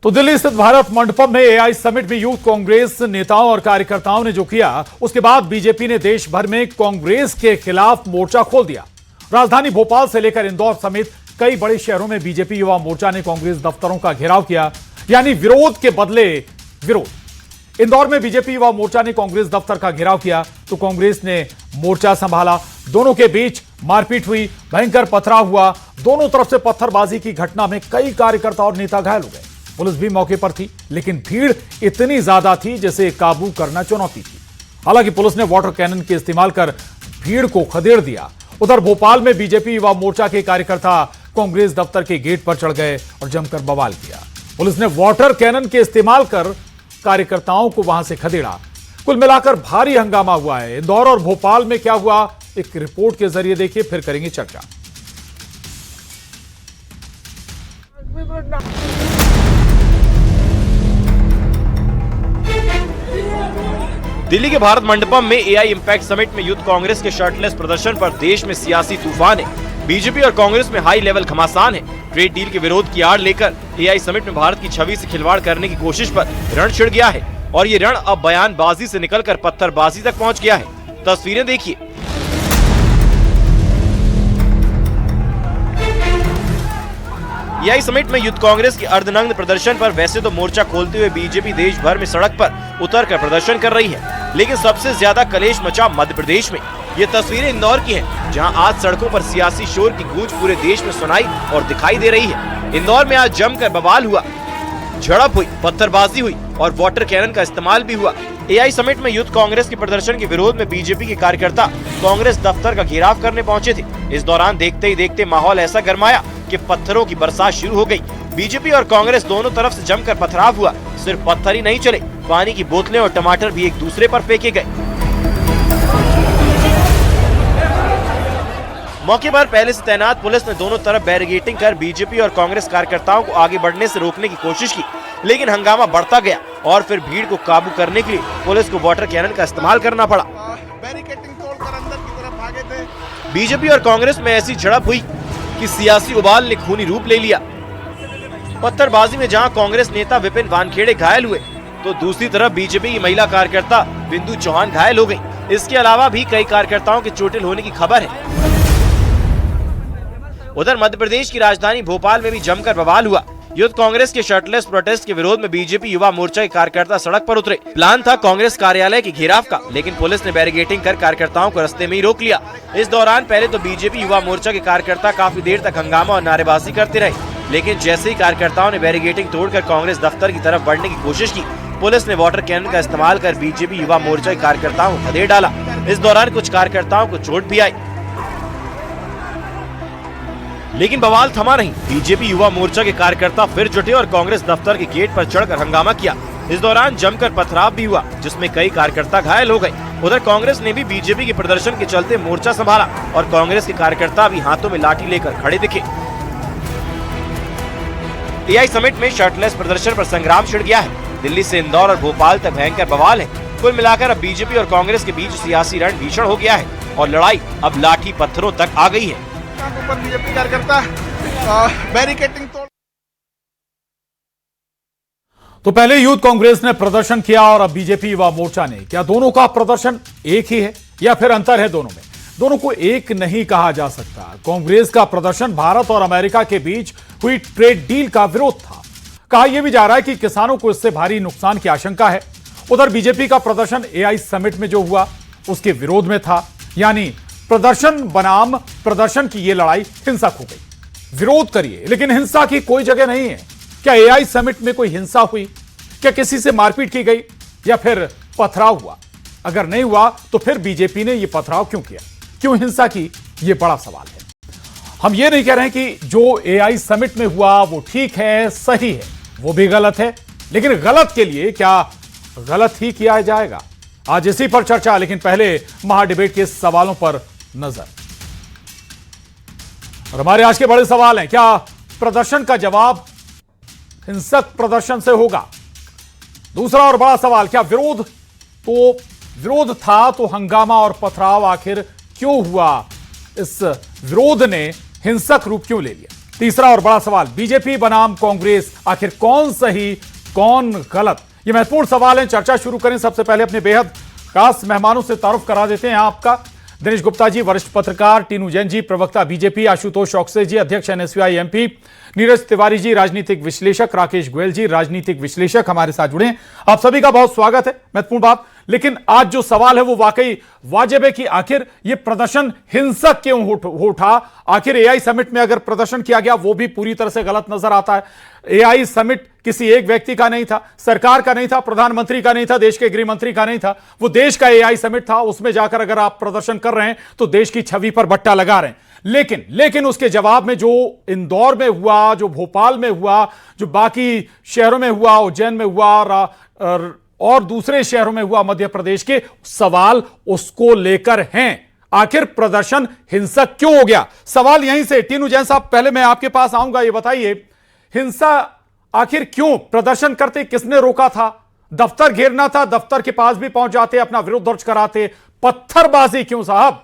तो दिल्ली स्थित भारत मंडपम में एआई समिट में यूथ कांग्रेस नेताओं और कार्यकर्ताओं ने जो किया, उसके बाद बीजेपी ने देश भर में कांग्रेस के खिलाफ मोर्चा खोल दिया। राजधानी भोपाल से लेकर इंदौर समेत कई बड़े शहरों में बीजेपी युवा मोर्चा ने कांग्रेस दफ्तरों का घेराव किया, यानी विरोध के बदले विरोध। इंदौर में बीजेपी युवा मोर्चा ने कांग्रेस दफ्तर का घेराव किया तो कांग्रेस ने मोर्चा संभाला। दोनों के बीच मारपीट हुई, भयंकर पथराव हुआ। दोनों तरफ से पत्थरबाजी की घटना में कई कार्यकर्ता और नेता घायल हो गए। पुलिस भी मौके पर थी, लेकिन भीड़ इतनी ज्यादा थी जिसे काबू करना चुनौती थी। हालांकि पुलिस ने वाटर कैनन के इस्तेमाल कर भीड़ को खदेड़ दिया। उधर भोपाल में बीजेपी युवा मोर्चा के कार्यकर्ता कांग्रेस दफ्तर के गेट पर चढ़ गए और जमकर बवाल किया। पुलिस ने वाटर कैनन के इस्तेमाल कर कार्यकर्ताओं को वहां से खदेड़ा। कुल मिलाकर भारी हंगामा हुआ है। इंदौर और भोपाल में क्या हुआ, एक रिपोर्ट के जरिए देखिए, फिर करेंगे चर्चा। दिल्ली के भारत मंडपम में एआई इम्पैक्ट समिट में यूथ कांग्रेस के शर्टलेस प्रदर्शन पर देश में सियासी तूफान है। बीजेपी और कांग्रेस में हाई लेवल घमासान है। ट्रेड डील के विरोध की आड़ लेकर एआई समिट में भारत की छवि से खिलवाड़ करने की कोशिश पर रण छिड़ गया है और ये रण अब बयानबाजी से निकलकर पत्थरबाजी तक पहुंच गया है। तस्वीरें देखिए। एआई समिट में यूथ कांग्रेस के अर्धनग्न प्रदर्शन पर वैसे तो मोर्चा खोलते हुए बीजेपी देश भर में सड़क पर उतरकर प्रदर्शन कर रही है, लेकिन सबसे ज्यादा कलेश मचा मध्य प्रदेश में। ये तस्वीरें इंदौर की हैं, जहां आज सड़कों पर सियासी शोर की गूंज पूरे देश में सुनाई और दिखाई दे रही है। इंदौर में आज जमकर बवाल हुआ, झड़प हुई, पत्थरबाजी हुई और वाटर कैनन का इस्तेमाल भी हुआ। एआई समिट में यूथ कांग्रेस के प्रदर्शन के विरोध में बीजेपी के कार्यकर्ता कांग्रेस दफ्तर का घेराव करने पहुंचे थे। इस दौरान देखते ही देखते माहौल ऐसा गरमाया कि पत्थरों की बरसात शुरू हो गई। बीजेपी और कांग्रेस दोनों तरफ से जमकर पथराव हुआ। सिर्फ पत्थर ही नहीं चले, पानी की बोतलें और टमाटर भी एक दूसरे पर फेंके गए। मौके पर पहले से तैनात पुलिस ने दोनों तरफ बैरिकेडिंग कर बीजेपी और कांग्रेस कार्यकर्ताओं को आगे बढ़ने से रोकने की कोशिश की, लेकिन हंगामा बढ़ता गया और फिर भीड़ को काबू करने के लिए पुलिस को वाटर कैनन का इस्तेमाल करना पड़ा। बैरिकेडिंग तोड़कर अंदर की तरफ भागे थे। बीजेपी और कांग्रेस में ऐसी झड़प हुई कि सियासी उबाल ने खूनी रूप ले लिया। पत्थरबाजी में जहां कांग्रेस नेता विपिन वानखेड़े घायल हुए, तो दूसरी तरफ बीजेपी की महिला कार्यकर्ता बिंदु चौहान घायल हो गई। इसके अलावा भी कई कार्यकर्ताओं के चोटिल होने की खबर है। उधर मध्य प्रदेश की राजधानी भोपाल में भी जमकर बवाल हुआ। यूथ कांग्रेस के शर्टलेस प्रोटेस्ट के विरोध में बीजेपी युवा मोर्चा के कार्यकर्ता सड़क पर उतरे। प्लान था कांग्रेस कार्यालय के घेराव का, लेकिन पुलिस ने बैरिकेडिंग कर कार्यकर्ताओं को रास्ते में ही रोक लिया। इस दौरान पहले तो बीजेपी युवा मोर्चा के कार्यकर्ता काफी देर तक हंगामा और नारेबाजी करते रहे, लेकिन जैसे ही कार्यकर्ताओं ने बैरिकेडिंग तोड़कर कांग्रेस दफ्तर की तरफ बढ़ने की कोशिश की, पुलिस ने वाटर कैनन का इस्तेमाल कर बीजेपी युवा मोर्चा के कार्यकर्ताओं को खदेड़ डाला। इस दौरान कुछ कार्यकर्ताओं को चोट भी आई, लेकिन बवाल थमा नहीं। बीजेपी युवा मोर्चा के कार्यकर्ता फिर जुटे और कांग्रेस दफ्तर के गेट पर चढ़कर हंगामा किया। इस दौरान जमकर पथराव भी हुआ, जिसमें कई कार्यकर्ता घायल हो गए। उधर कांग्रेस ने भी बीजेपी के प्रदर्शन के चलते मोर्चा संभाला और कांग्रेस के कार्यकर्ता भी हाथों में लाठी लेकर खड़े दिखे। एआई समिट में शर्टलेस प्रदर्शन पर संग्राम छिड़ गया है। दिल्ली से इंदौर और भोपाल तक भयंकर बवाल है। कुल मिलाकर अब बीजेपी और कांग्रेस के बीच सियासी रण भीषण हो गया है और लड़ाई अब लाठी पत्थरों तक आ गई है। ऊपर बीजेपी कार्यकर्ता बैरिकेडिंग तोड़। तो पहले यूथ कांग्रेस ने प्रदर्शन किया और अब बीजेपी युवा मोर्चा ने। क्या दोनों का प्रदर्शन एक ही है या फिर अंतर है दोनों में? दोनों को एक नहीं कहा जा सकता। कांग्रेस का प्रदर्शन भारत और अमेरिका के बीच हुई ट्रेड डील का विरोध था। कहा यह भी जा रहा है कि किसानों को इससे भारी नुकसान की आशंका है। उधर बीजेपी का प्रदर्शन एआई समिट में जो हुआ उसके विरोध में था, यानी प्रदर्शन बनाम प्रदर्शन की यह लड़ाई हिंसक हो गई। विरोध करिए, लेकिन हिंसा की कोई जगह नहीं है। क्या एआई समिट में कोई हिंसा हुई? क्या किसी से मारपीट की गई या फिर पथराव हुआ? अगर नहीं हुआ तो फिर बीजेपी ने यह पथराव क्यों किया, क्यों हिंसा की? यह बड़ा सवाल है। हम यह नहीं कह रहे हैं कि जो एआई समिट में हुआ वो ठीक है, सही है, वो भी गलत है, लेकिन गलत के लिए क्या गलत ही किया जाएगा? आज इसी पर चर्चा, लेकिन पहले महाडिबेट के सवालों पर नजर। और हमारे आज के बड़े सवाल हैं, क्या प्रदर्शन का जवाब हिंसक प्रदर्शन से होगा? दूसरा और बड़ा सवाल, क्या विरोध था तो हंगामा और पथराव आखिर क्यों हुआ? इस विरोध ने हिंसक रूप क्यों ले लिया? तीसरा और बड़ा सवाल, बीजेपी बनाम कांग्रेस, आखिर कौन सही कौन गलत, ये महत्वपूर्ण सवाल है। चर्चा शुरू करें, सबसे पहले अपने बेहद खास मेहमानों से तारुफ करा देते हैं आपका। दिनेश गुप्ता जी, वरिष्ठ पत्रकार, टीनू जैन जी, प्रवक्ता बीजेपी, आशुतोष चौकसे जी, अध्यक्ष एनएसयूआई एमपी, नीरज तिवारी जी, राजनीतिक विश्लेषक, राकेश गोयल जी, राजनीतिक विश्लेषक हमारे साथ जुड़े हैं। आप सभी का बहुत स्वागत है। महत्वपूर्ण बात, लेकिन आज जो सवाल है वो वाकई वाजिब है कि आखिर ये प्रदर्शन हिंसक क्यों उठा। आखिर एआई समिट में अगर प्रदर्शन किया गया वो भी पूरी तरह से गलत नजर आता है। एआई समिट किसी एक व्यक्ति का नहीं था, सरकार का नहीं था, प्रधानमंत्री का नहीं था, देश के गृह मंत्री का नहीं था, वो देश का एआई समिट था। उसमें जाकर अगर आप प्रदर्शन कर रहे हैं तो देश की छवि पर बट्टा लगा रहे हैं। लेकिन उसके जवाब में जो इंदौर में हुआ, जो भोपाल में हुआ, जो बाकी शहरों में हुआ, उज्जैन में हुआ और दूसरे शहरों में हुआ मध्य प्रदेश के, सवाल उसको लेकर हैं। आखिर प्रदर्शन हिंसक क्यों हो गया, सवाल यहीं से। टीनू जैन साहब, पहले मैं आपके पास आऊंगा, ये बताइए हिंसा आखिर क्यों, प्रदर्शन करते किसने रोका था? दफ्तर घेरना था, दफ्तर के पास भी पहुंच जाते, अपना विरोध दर्ज कराते, पत्थरबाजी क्यों साहब?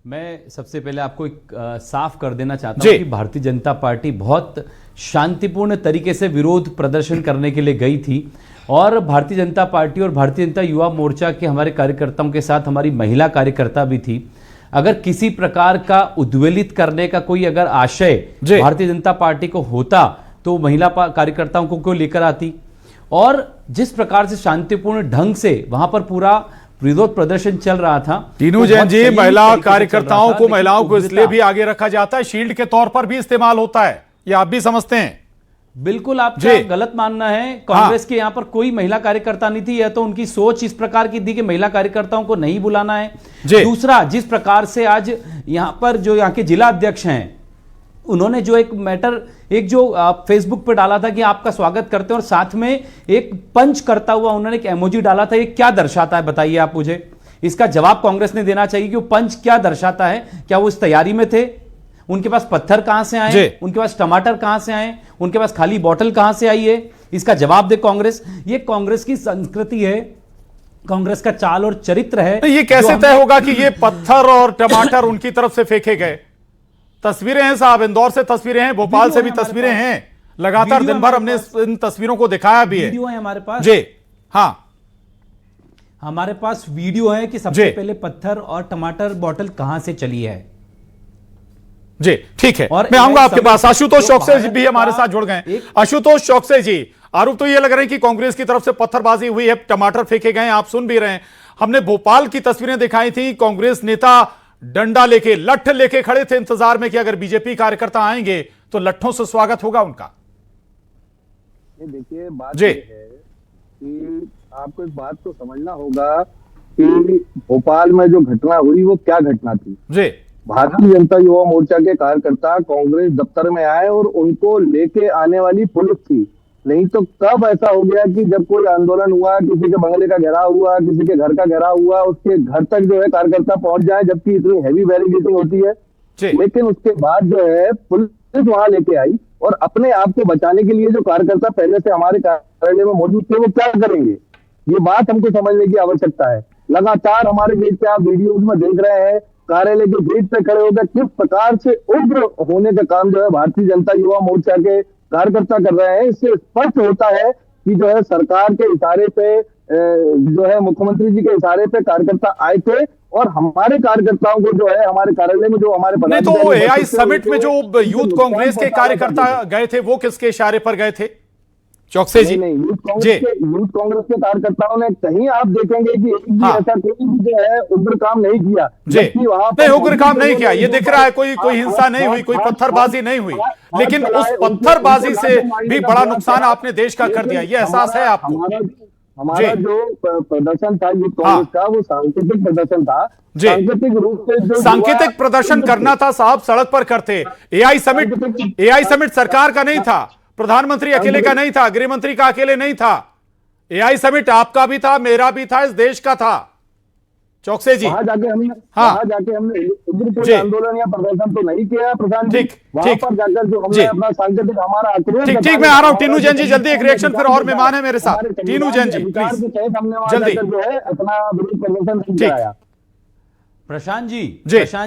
मैं सबसे पहले आपको एक साफ कर देना चाहता हूं कि भारतीय जनता पार्टी बहुत शांतिपूर्ण तरीके से विरोध प्रदर्शन करने के लिए गई थी और भारतीय जनता पार्टी और भारतीय जनता युवा मोर्चा के हमारे कार्यकर्ताओं के साथ हमारी महिला कार्यकर्ता भी थी। अगर किसी प्रकार का उद्वेलित करने का कोई अगर आशय भारतीय जनता पार्टी को होता तो महिला कार्यकर्ताओं को क्यों लेकर आती? और जिस प्रकार से शांतिपूर्ण ढंग से वहां पर पूरा विरोध प्रदर्शन चल रहा था, टीनू जैन जी, महिला कार्यकर्ताओं को, महिलाओं को इसलिए भी आगे रखा जाता है, शील्ड के तौर पर भी इस्तेमाल होता है, ये आप भी समझते हैं? बिल्कुल, आपका गलत मानना है। कांग्रेस के यहां पर कोई महिला कार्यकर्ता नहीं थी, यह तो उनकी सोच इस प्रकार की थी कि महिला कार्यकर्ताओं को नहीं बुलाना है। दूसरा, जिस प्रकार से आज यहां पर जो यहां के जिला अध्यक्ष हैं, उन्होंने जो एक मैटर जो फेसबुक पे डाला था कि आपका स्वागत करते हैं और साथ में एक पंच करता हुआ उन्होंने एक इमोजी डाला था, ये क्या दर्शाता है बताइए आप मुझे? इसका जवाब कांग्रेस ने देना चाहिए कि वो पंच क्या दर्शाता है। क्या वो इस तैयारी में थे? उनके पास पत्थर कहां से आए, उनके पास टमाटर कहां से आए, उनके पास खाली बोतल कहां से आई है? इसका जवाब दे कांग्रेस। ये कांग्रेस की संस्कृति है, कांग्रेस का चाल और चरित्र है। ये कैसे तय होगा कि ये पत्थर और टमाटर उनकी तरफ से फेंके गए? तस्वीरें हैं साहब, इंदौर से तस्वीरें हैं, भोपाल से भी तस्वीरें हैं, लगातार दिन भर हमने इन तस्वीरों को दिखाया भी है। वीडियो है हमारे पास जी, हाँ, हमारे पास वीडियो है कि सबसे पहले पत्थर और टमाटर बोतल कहां से चली है। जी ठीक है, और मैं आऊंगा आपके पास। आशुतोष चौकसे जी भी हमारे साथ जुड़ गए। आशुतोष चौकसे जी, आरोप तो ये लग रहे हैं कि कांग्रेस की तरफ से पत्थरबाजी हुई है, टमाटर फेंके गए, आप सुन भी रहे हैं। हमने भोपाल की तस्वीरें दिखाई थी, कांग्रेस नेता डंडा लेके, लठ लेके खड़े थे इंतजार में कि अगर बीजेपी कार्यकर्ता आएंगे तो लट्ठों से स्वागत होगा उनका। देखिए, बात ये है कि आपको इस बात को समझना होगा कि भोपाल में जो घटना हुई वो क्या घटना थी। जी, भारतीय जनता युवा मोर्चा के कार्यकर्ता कांग्रेस दफ्तर में आए और उनको लेके आने वाली पुलिस थी। नहीं तो कब ऐसा हो गया कि जब कोई आंदोलन हुआ, किसी के बंगले का घेराव हुआ, किसी के घर का घेराव हुआ, उसके घर तक जो है कार्यकर्ता पहुंच जाए, जबकि इतनी हैवी बैरिकेडिंग होती है। लेकिन उसके बाद जो है पुलिस वहां लेके आई और अपने आप को बचाने के लिए जो कार्यकर्ता पहले से हमारे कार्यालय में मौजूद थे वो क्या करेंगे, ये बात हमको समझने की आवश्यकता है। लगातार हमारे गेट पे आप वीडियोज में देख रहे हैं, कार्यालय के गेट पे खड़े होकर किस प्रकार से उग्र होने का काम जो है भारतीय जनता युवा मोर्चा के कार्यकर्ता कर रहे हैं। इससे स्पष्ट होता है कि जो है सरकार के इशारे पे, जो है मुख्यमंत्री जी के इशारे पे कार्यकर्ता आए थे और हमारे कार्यकर्ताओं को जो है हमारे कार्यालय में जो हमारे नहीं, तो एआई समिट में जो यूथ कांग्रेस के कार्यकर्ता गए थे वो किसके इशारे पर गए थे? चौकसे जी, नहीं, यूथ कांग्रेस के कार्यकर्ताओं ने, कहीं आप देखेंगे कि एक भी ऐसा कोई भी जो है उग्र काम नहीं किया। वहां नहीं, उग्र काम नहीं किया, ये दिख रहा है। कोई हिंसा नहीं हुई, कोई पत्थरबाजी नहीं हुई, लेकिन उस पत्थरबाजी से भी बड़ा नुकसान आपने देश का कर दिया, ये एहसास है आपको? हमारा जो प्रदर्शन था यूथ कांग्रेस का, वो सांकेतिक प्रदर्शन था। सांकेतिक रूप से सांकेतिक प्रदर्शन करना था साहब, सड़क पर करते। एआई समिट सरकार का नहीं था, प्रधानमंत्री अकेले का नहीं था, गृह मंत्री का अकेले नहीं था। एआई समिट आपका भी था, मेरा भी था, इस देश का था। चौकसे जी, वहां जाके हमने उग्र आंदोलन या प्रदर्शन तो नहीं किया प्रधान जी। वहां पर जाकर जो हमने अपना सांकेतिक हमारा आक्रोश, ठीक, मैं आ रहा हूं। टीनू जैन जी जल्दी एक रिएक्शन, फिर और मेहमान है मेरे साथ। टीनू जैन जी प्लीज जल्दी, जो है अपना विरोध प्रदर्शन नहीं कराया। प्रशांत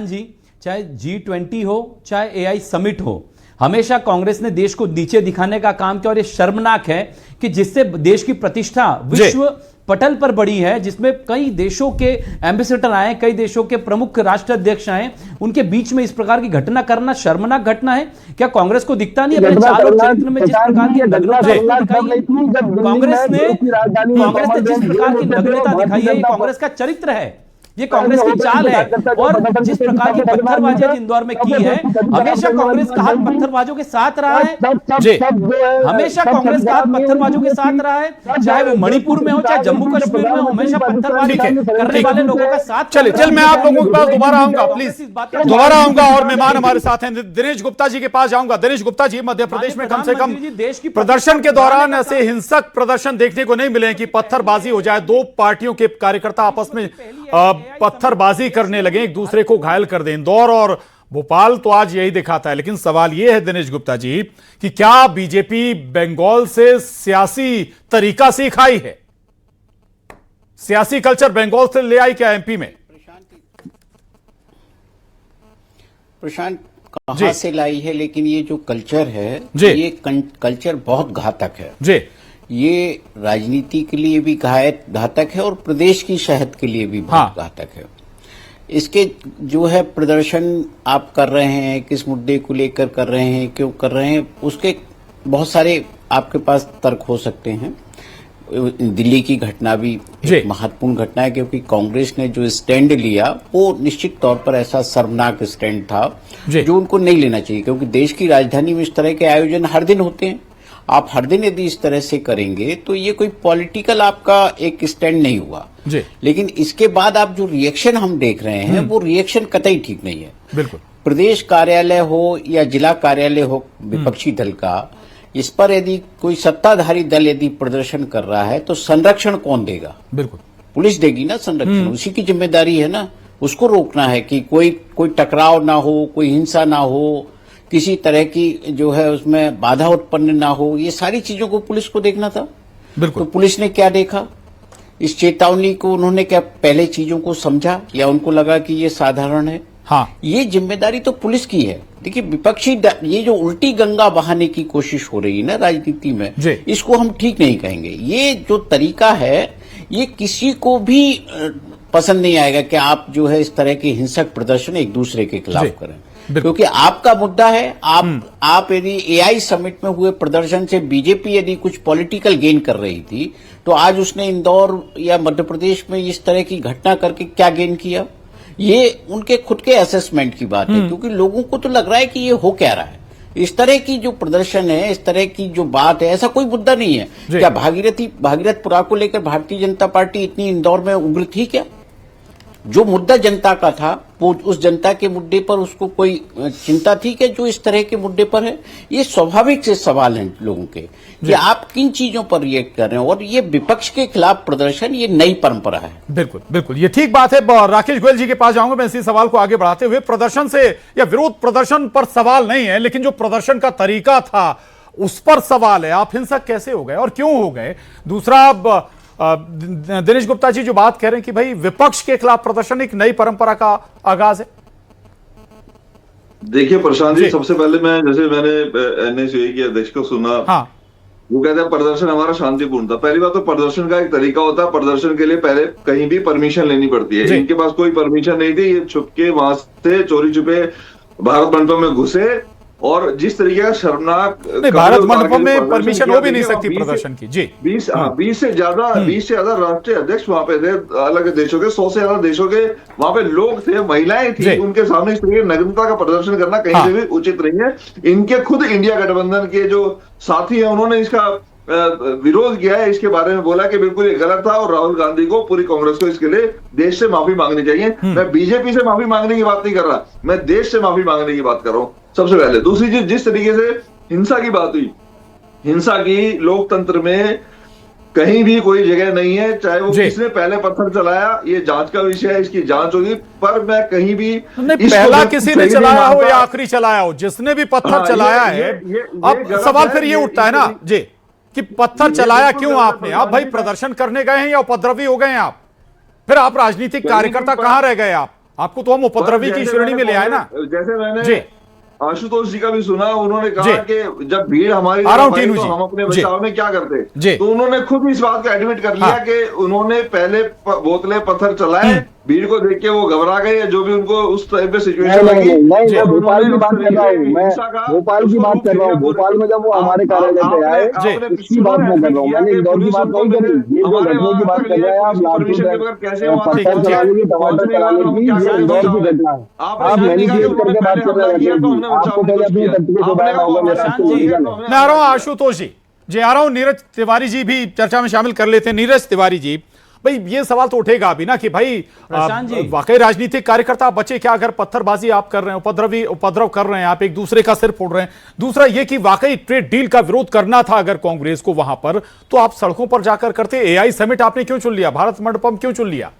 जी, चाहे G20 हो, चाहे AI समिट हो, हमेशा कांग्रेस ने देश को नीचे दिखाने का काम किया। और ये शर्मनाक है कि जिससे देश की प्रतिष्ठा विश्व पटल पर बढ़ी है, जिसमें कई देशों के एम्बेसडर आए, कई देशों के प्रमुख राष्ट्राध्यक्ष आए, उनके बीच में इस प्रकार की घटना करना शर्मनाक घटना है। क्या कांग्रेस को दिखता नहीं अपने चारों चरित्र में जिस प्रकार की नग्नता दिखाई है? कांग्रेस ने जिस प्रकार की नग्नता दिखाई है, ये कांग्रेस का चरित्र है, ये कांग्रेस की चाल है। और जिस प्रकार की पत्थरबाजी इंदौर में की है, हमेशा कांग्रेस का हाथ पत्थरबाजों के साथ रहा है। हमेशा कांग्रेस का हाथ पत्थरबाजों के साथ रहा है, चाहे वो मणिपुर में हो, चाहे जम्मू कश्मीर में हो, हमेशा पत्थरबाजी करने वाले लोगों का साथ। चल मैं आप लोगों के पास दोबारा आऊंगा, प्लीज दोबारा आऊंगा। और मेहमान हमारे साथ हैं, दिनेश गुप्ता जी के पास जाऊंगा। दिनेश गुप्ता जी, मध्य प्रदेश में कम से कम देश की प्रदर्शन के दौरान ऐसे हिंसक प्रदर्शन देखने को नहीं मिले कि पत्थरबाजी हो जाए, दो पार्टियों के कार्यकर्ता आपस में पत्थरबाजी करने लगे, एक दूसरे को घायल कर दें। इंदौर और भोपाल तो आज यही दिखाता है। लेकिन सवाल यह है दिनेश गुप्ता जी कि क्या बीजेपी बंगाल से सियासी तरीका सीख आई है? सियासी कल्चर बंगाल से ले आई क्या एमपी में? प्रशांत कहां से लाई है, लेकिन ये जो कल्चर है ये कल्चर बहुत घातक है जी। ये राजनीति के लिए भी घातक है और प्रदेश की शहद के लिए भी बहुत घातक है। इसके जो है प्रदर्शन आप कर रहे हैं, किस मुद्दे को लेकर कर रहे हैं, क्यों कर रहे हैं, उसके बहुत सारे आपके पास तर्क हो सकते हैं। दिल्ली की घटना भी एक महत्वपूर्ण घटना है, क्योंकि कांग्रेस ने जो स्टैंड लिया वो निश्चित तौर पर ऐसा शर्मनाक स्टैंड था जो उनको नहीं लेना चाहिए, क्योंकि देश की राजधानी में इस तरह के आयोजन हर दिन होते हैं। आप हर दिन यदि इस तरह से करेंगे तो ये कोई पॉलिटिकल आपका एक स्टैंड नहीं हुआ जी। लेकिन इसके बाद आप जो रिएक्शन हम देख रहे हैं वो रिएक्शन कतई ठीक नहीं है। बिल्कुल। प्रदेश कार्यालय हो या जिला कार्यालय हो विपक्षी दल का, इस पर यदि कोई सत्ताधारी दल यदि प्रदर्शन कर रहा है तो संरक्षण कौन देगा? बिल्कुल पुलिस देगी ना संरक्षण, उसी की जिम्मेदारी है ना, उसको रोकना है कि कोई टकराव ना हो, कोई हिंसा ना हो, किसी तरह की जो है उसमें बाधा उत्पन्न ना हो। ये सारी चीजों को पुलिस को देखना था। बिल्कुल। तो पुलिस ने क्या देखा? इस चेतावनी को उन्होंने क्या पहले चीजों को समझा या उनको लगा कि ये साधारण है? ये जिम्मेदारी तो पुलिस की है। देखिए विपक्षी ये जो उल्टी गंगा बहाने की कोशिश हो रही है ना राजनीति में, इसको हम ठीक नहीं कहेंगे। ये जो तरीका है ये किसी को भी पसंद नहीं आएगा कि आप जो है इस तरह के हिंसक प्रदर्शन एक दूसरे के खिलाफ करें, क्योंकि आपका मुद्दा है। आप यदि एआई समिट में हुए प्रदर्शन से बीजेपी यदि कुछ पॉलिटिकल गेन कर रही थी तो आज उसने इंदौर या मध्य प्रदेश में इस तरह की घटना करके क्या गेन किया? ये उनके खुद के असेसमेंट की बात है, क्योंकि लोगों को तो लग रहा है कि ये हो क्या रहा है। इस तरह की जो प्रदर्शन है, इस तरह की जो बात है, ऐसा कोई मुद्दा नहीं है। क्या भागीरथपुरा को लेकर भारतीय जनता पार्टी इतनी इंदौर में उग्र थी क्या? जो मुद्दा जनता का था वो उस जनता के मुद्दे पर उसको कोई चिंता थी क्या जो इस तरह के मुद्दे पर है? ये स्वाभाविक से सवाल हैं लोगों के कि आप किन चीजों पर रिएक्ट कर रहे हैं। और ये विपक्ष के खिलाफ प्रदर्शन ये नई परंपरा है। बिल्कुल बिल्कुल, ये ठीक बात है। राकेश गोयल जी के पास जाऊंगा मैं इसी सवाल को आगे बढ़ाते हुए। प्रदर्शन से या विरोध प्रदर्शन पर सवाल नहीं है, लेकिन जो प्रदर्शन का तरीका था उस पर सवाल है। आप हिंसक कैसे हो गए और क्यों हो गए? दूसरा, दिनेश गुप्ता जी जो बात कह रहे हैं कि भाई विपक्ष के खिलाफ प्रदर्शन एक नई परंपरा का आगाज है। देखिए प्रशांत जी, सबसे पहले मैंने एनएसयूआई के अध्यक्ष को सुना, वो कहते हैं प्रदर्शन हमारा शांतिपूर्ण था। पहली बात तो प्रदर्शन का एक तरीका होता है, प्रदर्शन के लिए पहले कहीं भी परमिशन लेनी पड़ती है। इनके पास कोई परमिशन नहीं थी, ये छुपके वहां से चोरी छुपे भारत मंडपम में घुसे। और जिस तरीके का शर्मनाक, भारत मंडपम में परमिशन हो भी नहीं सकती प्रदर्शन की जी। 20 से ज्यादा राष्ट्रीय अध्यक्ष वहां पे थे, अलग देशों के 100 से ज्यादा देशों के वहां पे लोग थे, महिलाएं थी, उनके सामने इस तरीके नग्नता का प्रदर्शन करना कहीं से भी उचित नहीं है। इनके खुद इंडिया गठबंधन के जो साथी हैं उन्होंने इसका विरोध किया है, इसके बारे में बोला कि बिल्कुल ये गलत था और राहुल गांधी को, पूरी कांग्रेस को इसके लिए देश से माफी मांगनी चाहिए। मैं बीजेपी से माफी मांगने की बात नहीं कर रहा, मैं देश से माफी मांगने की बात कर रहा हूं सबसे पहले। दूसरी चीज, जिस तरीके से हिंसा की बात हुई, हिंसा की लोकतंत्र में कहीं भी कोई जगह नहीं है। चाहे वो किसने पहले पत्थर चलाया, ये जांच का विषय है, इसकी जांच होगी। पर मैं कहीं भी पहला किसी ने चलाया हो या आखिरी चलाया हो, जिसने भी पत्थर चलाया है, अब सवाल फिर ये उठता है ना जी कि पत्थर चलाया क्यों आपने? आप भाई प्रदर्शन करने गए हैं या उपद्रवी हो गए हैं आप? फिर आप राजनीतिक कार्यकर्ता कहां रह गए? आपको तो हम उपद्रवी की श्रेणी में ले आए ना। जैसे मैंने आशुतोष जी का भी सुना, उन्होंने कहा कि जब भीड़ हमारी तरफ आई तो हम अपने बचाव में क्या करते, तो उन्होंने खुद इस बात का एडमिट कर लिया कि उन्होंने पहले बोतलें पत्थर चलाए, भीड़ को देख के वो घबरा गए, जो भी उनको उस टाइप पे सिचुएशन लगी। भोपाल की बात कर रहा हूँ मैं, भोपाल की बात कर रहा हूँ। भोपाल में जब वो हमारे कार्यालय पे आए, इसकी बात मैं कर रहा हूँ, मैंने इंदौर की बात नहीं करी। ये जो घटना की बात कर रहे हैं आप, पत्थर चलाने की, टमाटर चलाने की, ये इंदौर की घटना है। आप मैनिपुलेट करके बात कर रहे हैं। आपको पहले अपनी तथ्य को छुपाना होगा। मैं आ रहा हूँ आशुतोष जी आ रहा हूँ। नीरज तिवारी जी भी चर्चा में शामिल कर लेते हैं। नीरज तिवारी जी, भाई ये सवाल तो उठेगा अभी ना कि भाई वाकई राजनीतिक कार्यकर्ता बचे क्या अगर पत्थरबाजी आप कर रहे हैं, उपद्रव कर रहे हैं, आप एक दूसरे का सिर फोड़ रहे हैं। दूसरा ये कि वाकई ट्रेड डील का विरोध करना था अगर कांग्रेस को वहां पर, तो आप सड़कों पर जाकर करते। एआई समिट आपने क्यों चुन लिया, भारत मंडपम क्यों चुन लिया?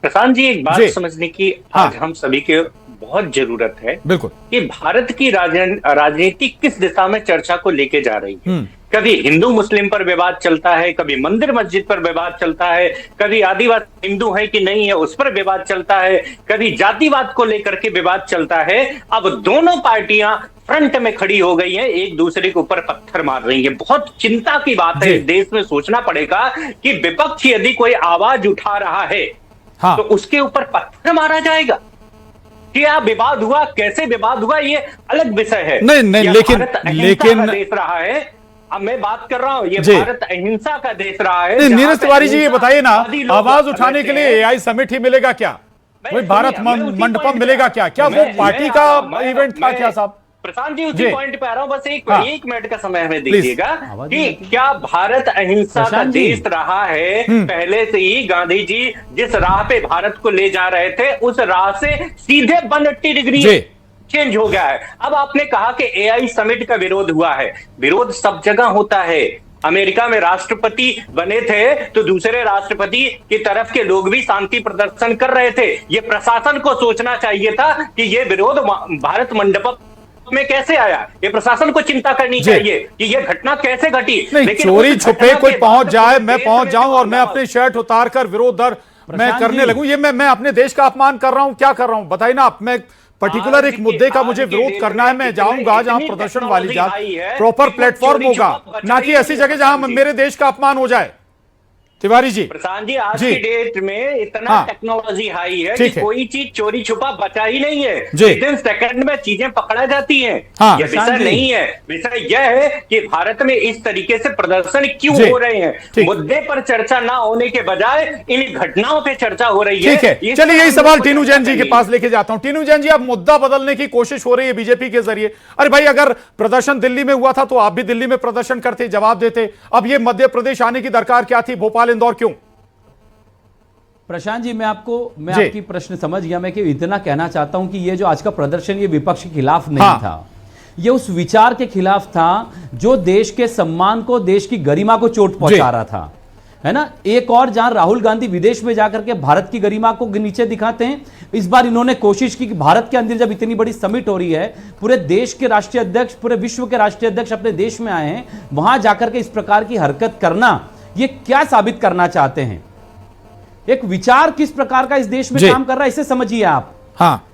प्रशांत जी, एक बात समझने की आज हम सभी के बहुत जरूरत है, बिल्कुल, कि भारत की राजनीति किस दिशा में चर्चा को लेके जा रही है। कभी हिंदू मुस्लिम पर विवाद चलता है, कभी मंदिर मस्जिद पर विवाद चलता है, कभी आदिवासी हिंदू है कि नहीं है उस पर विवाद चलता है, कभी जातिवाद को लेकर के विवाद चलता है। अब दोनों पार्टियां फ्रंट में खड़ी हो गई हैं, एक दूसरे के ऊपर पत्थर मार रही हैं। बहुत चिंता की बात है, इस देश में सोचना पड़ेगा कि विपक्ष यदि कोई आवाज उठा रहा है तो उसके ऊपर पत्थर मारा जाएगा। क्या विवाद हुआ, कैसे विवाद हुआ, ये अलग विषय है। नहीं, लेकिन देश रहा है। अब मैं बात कर रहा हूँ, ये भारत अहिंसा का देश रहा है। नीरज तिवारी जी ये बताइए ना, आवाज उठाने के लिए एआई समिट ही मिलेगा क्या, वही भारत मंडपम मिलेगा क्या? क्या वो पार्टी का इवेंट था क्या साहब? प्रशांत जी उसी पॉइंट पे आ रहा हूँ, बस एक मिनट का समय हमें दीजिएगा कि क्या भारत अहिंसा का देश रहा है? पहले से ही गांधी जी जिस राह पे भारत को ले जा रहे थे उस राह से सीधे 180 डिग्री चेंज हो गया है। अब आपने कहा कि एआई समिट का विरोध हुआ है, विरोध सब जगह होता है। अमेरिका में राष्ट्रपति बने थे तो दूसरे राष्ट्रपति की तरफ के लोग भी शांति प्रदर्शन कर रहे थे। ये प्रशासन को सोचना चाहिए था कि ये विरोध भारत मंडपम में कैसे आया, ये प्रशासन को चिंता करनी चाहिए कि ये घटना कैसे घटी। लेकिन चोरी छुपे कोई पहुंच जाए, मैं पहुंच जाऊं और मैं अपनी शर्ट उतार कर विरोध मैं करने लगूं, ये मैं अपने देश का अपमान कर रहा हूं, क्या कर रहा हूं बताइए ना आप। मैं पर्टिकुलर एक मुद्दे का मुझे विरोध करना है, मैं जाऊंगा जहां प्रदर्शन वाली जाए, प्रॉपर प्लेटफॉर्म होगा, ना कि ऐसी जगह जहां मेरे देश का अपमान हो जाए। तिवारी जी, प्रशांत जी, आज की डेट में इतना टेक्नोलॉजी हाई है कि कोई चीज चोरी छुपा बचा ही नहीं है। विदिन सेकंड में चीजें पकड़ा जाती हैं। यह विषय नहीं है, विषय यह है कि भारत में इस तरीके से प्रदर्शन क्यों हो रहे हैं। मुद्दे पर चर्चा ना होने के बजाय इन घटनाओं पे चर्चा हो रही है। चलिए यही सवाल टीनू जैन जी के पास लेके जाता हूं। टीनू जैन जी, अब मुद्दा बदलने की कोशिश हो रही है बीजेपी के जरिए। अरे भाई, अगर प्रदर्शन दिल्ली में हुआ था तो आप भी दिल्ली में प्रदर्शन करते, जवाब देते। अब ये मध्य प्रदेश आने की दरकार क्या थी, भोपाल इंदौर क्यों? प्रशांत जी, मैं आपकी प्रश्न समझ गया। मैं इतना कहना चाहता हूं कि ये जो आज का प्रदर्शन ये विपक्ष के खिलाफ नहीं था, ये उस विचार के खिलाफ था जो देश के सम्मान को, देश की गरिमा को चोट पहुंचा रहा था, है ना। एक और जहां राहुल गांधी विदेश में जाकर के भारत की गरिमा को नीचे दिखाते हैं, इस बार इन्होंने कोशिश की कि भारत के अंदर जब इतनी बड़ी समिट हो रही है, पूरे देश के राष्ट्रीय अध्यक्ष, पूरे विश्व के राष्ट्रीय अध्यक्ष अपने देश में आए हैं, वहां जाकर के इस प्रकार की हरकत करना, ये क्या साबित करना चाहते हैं? एक विचार किस प्रकार का इस देश में काम कर रहा है, इसे समझिए आप।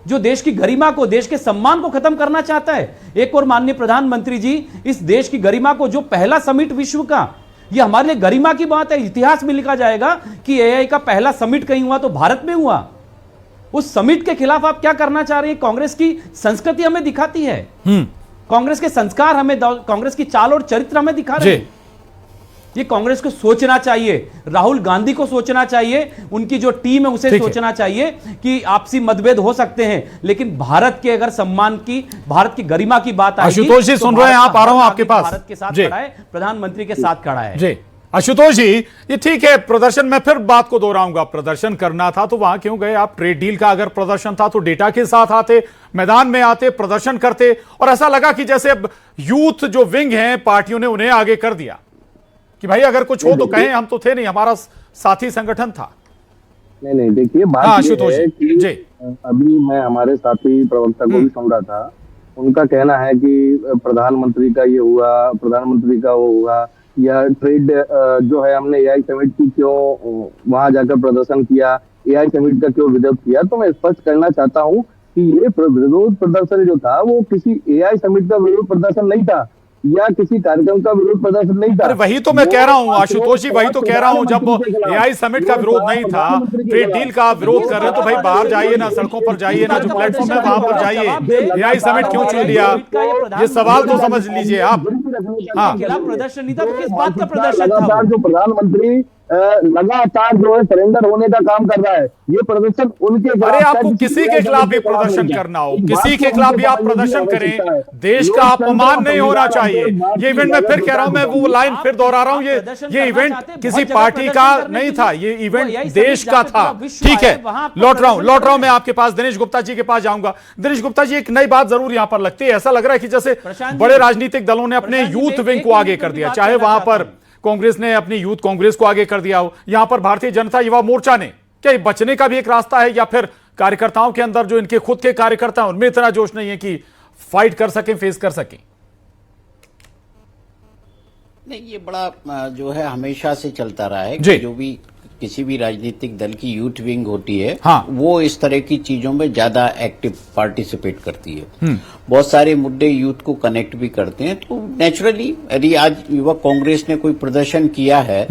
जो देश की गरिमा को, देश के सम्मान को खत्म करना चाहता है। एक और माननीय प्रधानमंत्री जी, इस देश की गरिमा को, जो पहला समिट विश्व का, ये हमारे लिए गरिमा की बात है। इतिहास में लिखा जाएगा कि एआई का पहला समिट कहीं हुआ तो भारत में हुआ। उस समिट के खिलाफ आप क्या करना चाह रहे हैं? कांग्रेस की संस्कृति हमें दिखाती है, कांग्रेस के संस्कार हमें, कांग्रेस की चाल और चरित्र हमें दिखा रहे हैं। ये कांग्रेस को सोचना चाहिए, राहुल गांधी को सोचना चाहिए, उनकी जो टीम है उसे सोचना चाहिए कि आपसी मतभेद हो सकते हैं, लेकिन भारत के अगर सम्मान की, भारत की गरिमा की बात आएगी, आशुतोष जी सुन रहे हैं आप, आ रहा हूं आपके पास। भारत के साथ खड़ा है, प्रधानमंत्री के साथ खड़ा है। जी आशुतोष जी, ये ठीक है प्रदर्शन, मैं फिर बात को दोहराऊंगा, प्रदर्शन करना था तो वहां क्यों गए आप? ट्रेड डील का अगर प्रदर्शन था तो डेटा के साथ आते, मैदान में आते, प्रदर्शन करते, और ऐसा लगा कि जैसे यूथ जो विंग है पार्टियों ने उन्हें आगे कर दिया कि भाई अगर कुछ हो तो कहें, हम तो थे नहीं, हमारा साथी संगठन था। नहीं, देखिए बात ये है कि अभी मैं हमारे साथी प्रवक्ता को भी सुन रहा था, उनका कहना है कि प्रधानमंत्री का ये हुआ, प्रधानमंत्री का वो हुआ, या ट्रेड जो है हमने एआई समिट की क्यों वहां जाकर प्रदर्शन किया, एआई समिट का क्यों विरोध किया, तो मैं स्पष्ट करना चाहता हूँ कि ये विरोध प्रदर्शन जो था वो किसी एआई समिट का विरोध प्रदर्शन नहीं था या किसी कार्यक्रम का विरोध प्रदर्शन नहीं था। अरे वही तो मैं कह रहा हूँ आशुतोष जी, वही तो कह रहा हूँ, जब एआई समिट का विरोध नहीं था, ट्रेड डील का विरोध कर रहे हैं तो भाई बाहर जाइए ना, सड़कों पर जाइए ना, जो प्लेटफॉर्म है वहां पर जाइए। एआई समिट क्यों चुन लिया, ये सवाल तो समझ लीजिए आप। हाँ, प्रदर्शन नहीं था तो किस बात का प्रदर्शन था? जो प्रधानमंत्री लगातार जो है सरेंडर होने का काम कर रहा है, ये प्रदर्शन उनके खिलाफ। अरे आपको किसी के खिलाफ भी प्रदर्शन करना हो, किसी के खिलाफ भी आप प्रदर्शन करें, देश का अपमान नहीं होना चाहिए। ये इवेंट मैं फिर कह रहा हूं, मैं वो लाइन फिर दोहरा रहा हूं, ये इवेंट किसी पार्टी का नहीं था, ये इवेंट देश का था। ठीक है, लौट रहा हूं मैं आपके पास, दिनेश गुप्ता जी के पास जाऊंगा। दिनेश गुप्ता जी, एक नई बात जरूर यहां पर लगती है, ऐसा लग रहा है कि जैसे बड़े राजनीतिक दलों ने अपने यूथ विंग को आगे कर दिया, चाहे वहां पर कांग्रेस ने अपनी यूथ कांग्रेस को आगे कर दिया हो, यहां पर भारतीय जनता युवा मोर्चा ने, क्या ये बचने का भी एक रास्ता है, या फिर कार्यकर्ताओं के अंदर जो इनके खुद के कार्यकर्ता हैं उनमें इतना जोश नहीं है कि फाइट कर सकें, फेस कर सकें? नहीं, ये बड़ा जो है हमेशा से चलता रहा है कि जो भी किसी भी राजनीतिक दल की यूथ विंग होती है, हाँ, वो इस तरह की चीजों में ज्यादा एक्टिव पार्टिसिपेट करती है। बहुत सारे मुद्दे यूथ को कनेक्ट भी करते हैं, तो नेचुरली यदि आज युवा कांग्रेस ने कोई प्रदर्शन किया है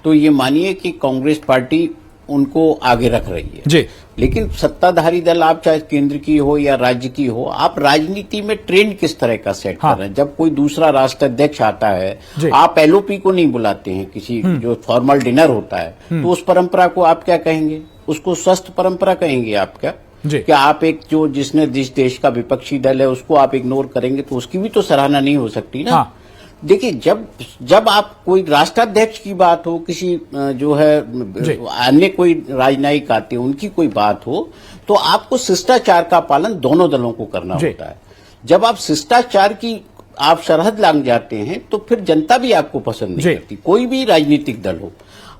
तो ये मानिए कि कांग्रेस पार्टी उनको आगे रख रही है जी। लेकिन सत्ताधारी दल, आप चाहे केंद्र की हो या राज्य की हो, आप राजनीति में ट्रेंड किस तरह का सेट कर रहे हैं। जब कोई दूसरा राष्ट्राध्यक्ष आता है, आप एलओपी को नहीं बुलाते हैं, किसी जो फॉर्मल डिनर होता है, तो उस परंपरा को आप क्या कहेंगे? उसको स्वस्थ परंपरा कहेंगे आप क्या? क्या आप एक जिसने जिस देश का विपक्षी दल है उसको आप इग्नोर करेंगे तो उसकी भी तो सराहना नहीं हो सकती ना। देखिए, जब आप कोई राष्ट्राध्यक्ष की बात हो, किसी जो है अन्य कोई राजनयिक आते हैं उनकी कोई बात हो, तो आपको शिष्टाचार का पालन दोनों दलों को करना होता है। जब आप शिष्टाचार की आप सरहद लांघ जाते हैं तो फिर जनता भी आपको पसंद नहीं करती, कोई भी राजनीतिक दल हो।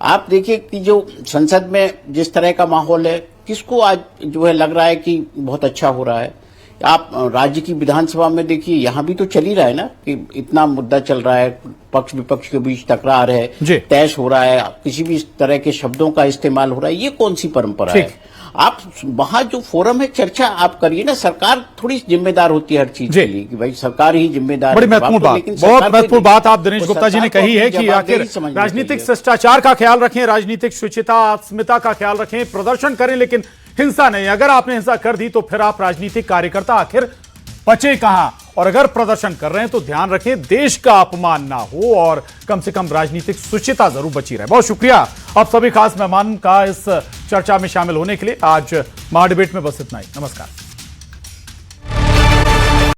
आप देखिए कि जो संसद में जिस तरह का माहौल है, किसको आज जो है लग रहा है कि बहुत अच्छा हो रहा है? आप राज्य की विधानसभा में देखिए, यहाँ भी तो चल ही रहा है ना कि इतना मुद्दा चल रहा है, पक्ष विपक्ष के बीच तकरार है, तैश हो रहा है, किसी भी तरह के शब्दों का इस्तेमाल हो रहा है। ये कौन सी परंपरा है? आप वहां जो फोरम है, चर्चा आप करिए ना। सरकार थोड़ी जिम्मेदार होती है हर चीज के लिए कि भाई सरकार ही जिम्मेदार है। बड़ी महत्वपूर्ण बात, बहुत महत्वपूर्ण बात आप दिनेश गुप्ता जी ने कही है कि आखिर राजनीतिक शिष्टाचार का ख्याल रखें, राजनीतिक शुचिता अस्मिता का ख्याल रखें, प्रदर्शन करें लेकिन हिंसा नहीं। अगर आपने हिंसा कर दी तो फिर आप राजनीतिक कार्यकर्ता आखिर बचे कहां? और अगर प्रदर्शन कर रहे हैं तो ध्यान रखें देश का अपमान ना हो और कम से कम राजनीतिक शुचिता जरूर बची रहे। बहुत शुक्रिया आप सभी खास मेहमान का इस चर्चा में शामिल होने के लिए। आज महाडिबेट में बस इतना ही। नमस्कार।